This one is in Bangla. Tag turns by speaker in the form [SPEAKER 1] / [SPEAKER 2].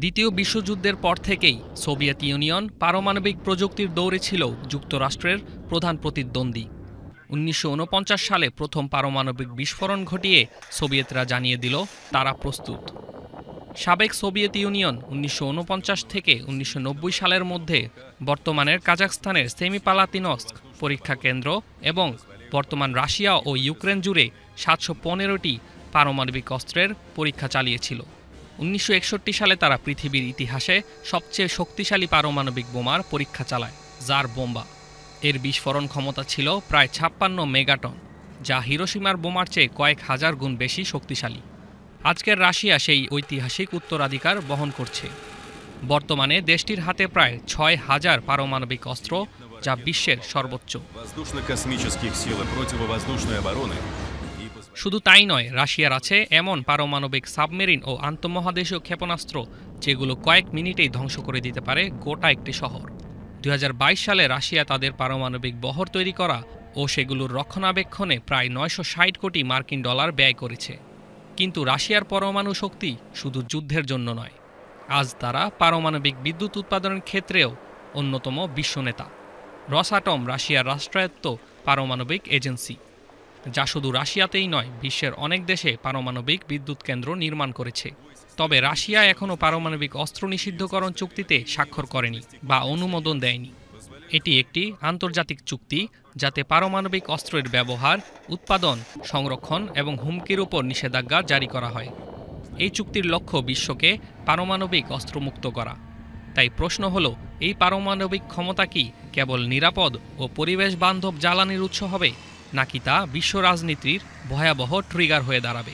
[SPEAKER 1] দ্বিতীয় বিশ্বযুদ্ধের পর থেকেই সোভিয়েত ইউনিয়ন পারমাণবিক প্রযুক্তির দৌড়ে ছিল যুক্তরাষ্ট্রের প্রধান প্রতিদ্বন্দ্বী। ১৯৪৯ সালে প্রথম পারমাণবিক বিস্ফোরণ ঘটিয়ে সোভিয়েতরা জানিয়ে দিল তারা প্রস্তুত। সাবেক সোভিয়েত ইউনিয়ন ১৯৪৯ থেকে ১৯৯০ সালের মধ্যে বর্তমানের কাজাখস্তানের সেমিপালাতিনস্ক পরীক্ষা কেন্দ্র এবং বর্তমান রাশিয়া ও ইউক্রেন জুড়ে ৭১৫টি পারমাণবিক অস্ত্রের পরীক্ষা চালিয়েছিল। ১৯৬১ সালে তারা পৃথিবীর ইতিহাসে সবচেয়ে শক্তিশালী পারমাণবিক বোমার পরীক্ষা চালায়, জার বোম্বা। এর বিস্ফোরণ ক্ষমতা ছিল প্রায় ৫৬ মেগাটন, যা হিরোশিমার বোমার চেয়ে কয়েক হাজার গুণ বেশি শক্তিশালী। আজকের রাশিয়া সেই ঐতিহাসিক উত্তরাধিকার বহন করছে। বর্তমানে দেশটির হাতে প্রায় ৬,০০০ পারমাণবিক অস্ত্র, যা বিশ্বের সর্বোচ্চ। শুধু তাই নয়, রাশিয়ার আছে এমন পারমাণবিক সাবমেরিন ও আন্তঃমহাদেশীয় ক্ষেপণাস্ত্র যেগুলো কয়েক মিনিটেই ধ্বংস করে দিতে পারে গোটা একটি শহর। ২০২২ সালে রাশিয়া তাদের পারমাণবিক বহর তৈরি করা ও সেগুলোর রক্ষণাবেক্ষণে প্রায় ৯৬০ কোটি মার্কিন ডলার ব্যয় করেছে। কিন্তু রাশিয়ার পরমাণু শক্তি শুধু যুদ্ধের জন্য নয়, আজ তারা পারমাণবিক বিদ্যুৎ উৎপাদনের ক্ষেত্রেও অন্যতম বিশ্বনেতা। রসআটম রাশিয়ার রাষ্ট্রায়ত্ত পারমাণবিক এজেন্সি, যা শুধু রাশিয়াতেই নয়, বিশ্বের অনেক দেশে পারমাণবিক বিদ্যুৎ কেন্দ্র নির্মাণ করেছে। তবে রাশিয়া এখনও পারমাণবিক অস্ত্র নিষিদ্ধকরণ চুক্তিতে স্বাক্ষর করেনি বা অনুমোদন দেয়নি। এটি একটি আন্তর্জাতিক চুক্তি যাতে পারমাণবিক অস্ত্রের ব্যবহার, উৎপাদন, সংরক্ষণ এবং হুমকির উপর নিষেধাজ্ঞা জারি করা হয়। এই চুক্তির লক্ষ্য বিশ্বকে পারমাণবিক অস্ত্রমুক্ত করা। তাই প্রশ্ন হল, এই পারমাণবিক ক্ষমতা কি কেবল নিরাপদ ও পরিবেশ বান্ধব জ্বালানির উৎস হবে, নাকি তা বিশ্ব রাজনীতির ভয়াবহ ট্রিগার হয়ে দাঁড়াবে?